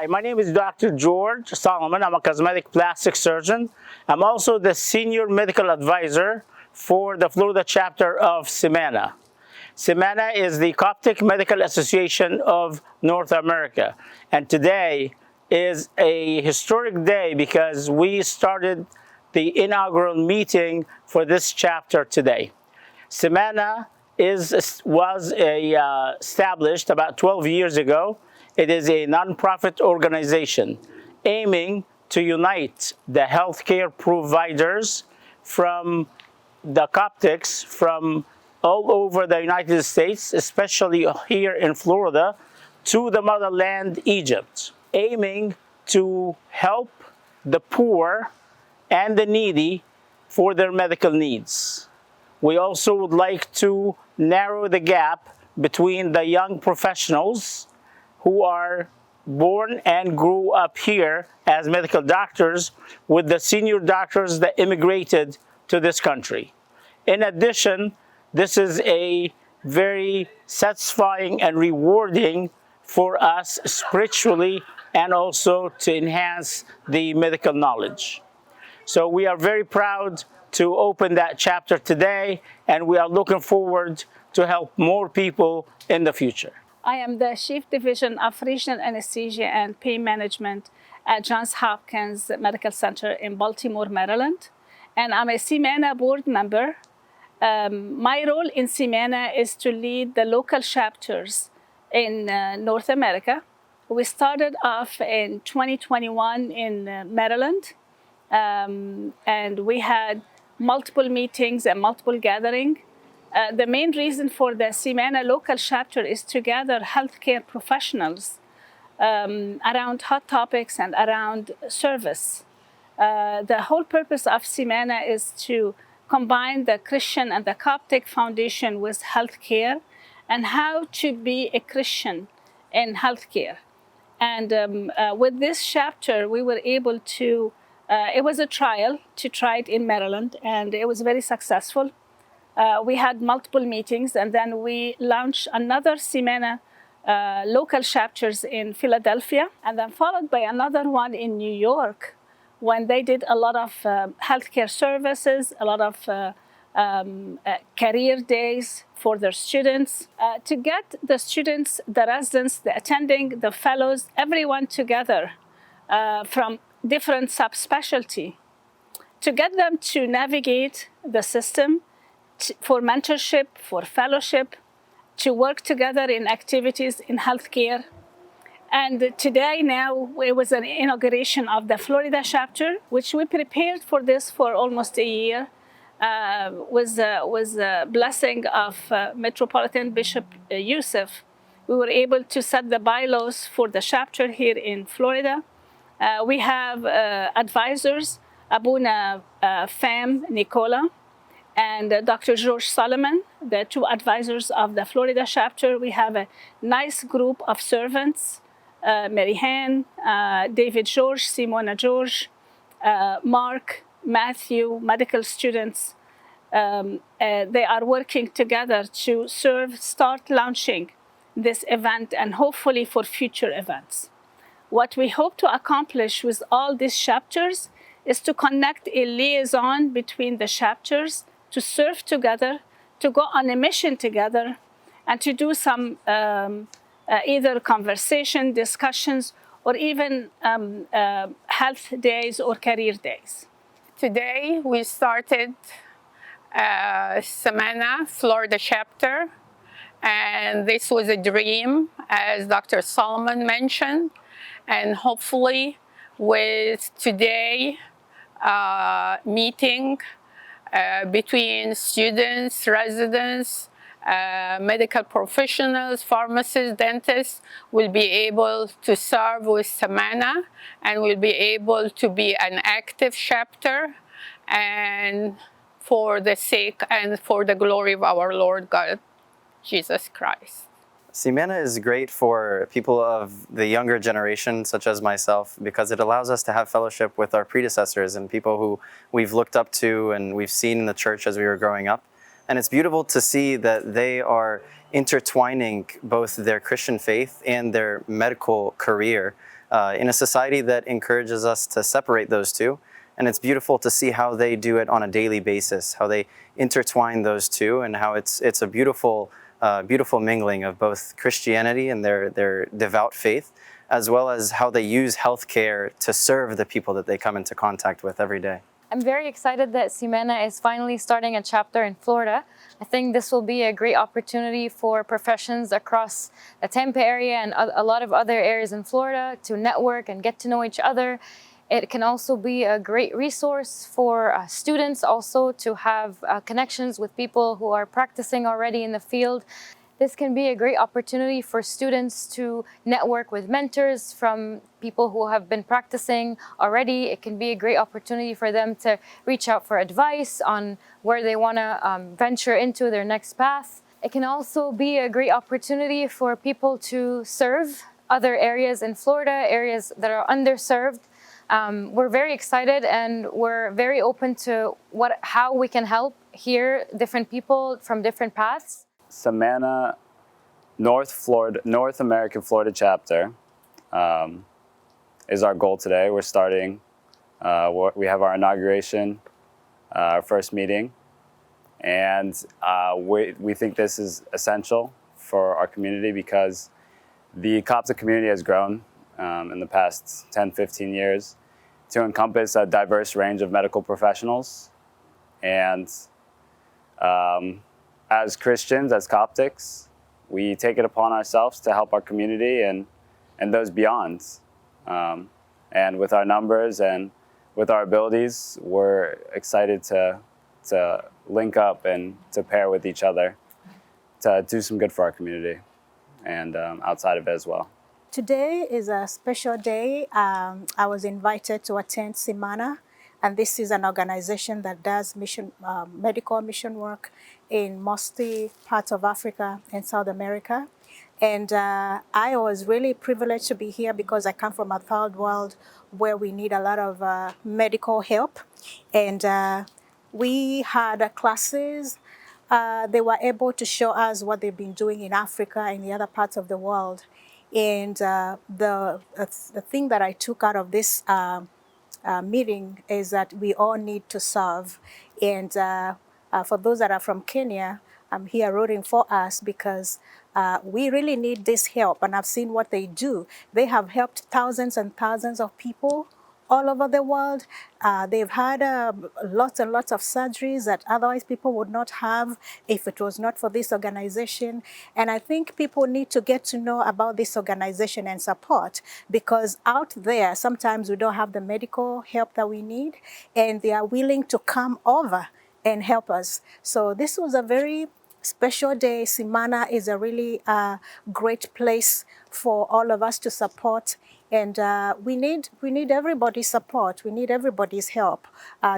Hi, my name is Dr. George Solomon. I'm a cosmetic plastic surgeon. I'm also the senior medical advisor for the Florida chapter of CMANA. CMANA is the Coptic Medical Association of North America. And today is a historic day because we started the inaugural meeting for this chapter today. CMANA was established about 12 years ago. It is a nonprofit organization aiming to unite the healthcare providers from the Coptics from all over the United States, especially here in Florida, to the motherland, Egypt, aiming to help the poor and the needy for their medical needs. We also would like to narrow the gap between the young professionals who are born and grew up here as medical doctors with the senior doctors that immigrated to this country. In addition, this is a very satisfying and rewarding for us spiritually and also to enhance the medical knowledge. So we are very proud to open that chapter today, and we are looking forward to help more people in the future. I am the Chief Division of Regional Anesthesia and Pain Management at Johns Hopkins Medical Center in Baltimore, Maryland. And I'm a CMANA board member. My role in CMANA is to lead the local chapters in North America. We started off in 2021 in Maryland, and we had multiple meetings and multiple gatherings. The main reason for the CMANA local chapter is to gather healthcare professionals around hot topics and around service. The whole purpose of CMANA is to combine the Christian and the Coptic foundation with healthcare and how to be a Christian in healthcare. And with this chapter, we were able to, it was a trial to try it in Maryland, and it was very successful. We had multiple meetings, and then we launched another CMANA local chapters in Philadelphia, and then followed by another one in New York, when they did a lot of healthcare services, a lot of career days for their students, to get the students, the residents, the attending, the fellows, everyone together from different subspecialty, to get them to navigate the system, for mentorship, for fellowship, to work together in activities in healthcare. And today now, it was an inauguration of the Florida chapter, which we prepared for this for almost a year, with a blessing of Metropolitan Bishop Yusuf. We were able to set the bylaws for the chapter here in Florida. We have advisors, Abuna Fam Nicola, and Dr. George Solomon, the two advisors of the Florida chapter. We have a nice group of servants, Mary Ann, David George, Simona George, Mark, Matthew, medical students. They are working together to start launching this event and hopefully for future events. What we hope to accomplish with all these chapters is to connect a liaison between the chapters, to serve together, to go on a mission together, and to do some either conversation, discussions, or even health days or career days. Today we started CMANA Florida chapter, and this was a dream, as Dr. Solomon mentioned, and hopefully with today meeting between students, residents, medical professionals, pharmacists, dentists will be able to serve with CMANA and will be able to be an active chapter, and for the sake and for the glory of our Lord God, Jesus Christ. CMANA is great for people of the younger generation, such as myself, because it allows us to have fellowship with our predecessors and people who we've looked up to and we've seen in the church as we were growing up. And it's beautiful to see that they are intertwining both their Christian faith and their medical career in a society that encourages us to separate those two. And it's beautiful to see how they do it on a daily basis, how they intertwine those two, and how it's a beautiful, beautiful mingling of both Christianity and their devout faith, as well as how they use healthcare to serve the people that they come into contact with every day. I'm very excited that CMANA is finally starting a chapter in Florida. I think this will be a great opportunity for professions across the Tampa area and a lot of other areas in Florida to network and get to know each other. It can also be a great resource for students also to have connections with people who are practicing already in the field. This can be a great opportunity for students to network with mentors from people who have been practicing already. It can be a great opportunity for them to reach out for advice on where they want to venture into their next path. It can also be a great opportunity for people to serve other areas in Florida, areas that are underserved. We're very excited and we're very open to how we can help here different people from different paths. CMANA North American Florida chapter is our goal today. We're starting, we have our inauguration, our first meeting, and we think this is essential for our community because the Coptic community has grown in the past 10, 15 years to encompass a diverse range of medical professionals. And as Christians, as Coptics, we take it upon ourselves to help our community and those beyond. And with our numbers and with our abilities, we're excited to link up and to pair with each other to do some good for our community and outside of it as well. Today is a special day. I was invited to attend CMANA, and this is an organization that does medical mission work in mostly parts of Africa and South America. And I was really privileged to be here because I come from a third world where we need a lot of medical help. And we had classes. They were able to show us what they've been doing in Africa and the other parts of the world. And the thing that I took out of this meeting is that we all need to serve. And for those that are from Kenya, I'm here rooting for us because we really need this help. And I've seen what they do. They have helped thousands and thousands of people all over the world. They've had lots and lots of surgeries that otherwise people would not have if it was not for this organization. And I think people need to get to know about this organization and support, because out there, sometimes we don't have the medical help that we need, and they are willing to come over and help us. So this was a very special day. CMANA is a really great place for all of us to support. And we need everybody's support. We need everybody's help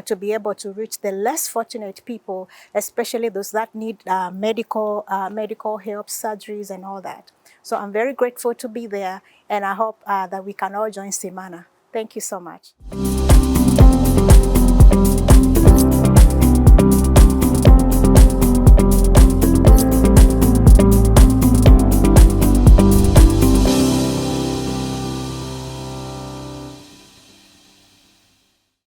to be able to reach the less fortunate people, especially those that need medical help, surgeries, and all that. So I'm very grateful to be there, and I hope that we can all join CMANA. Thank you so much.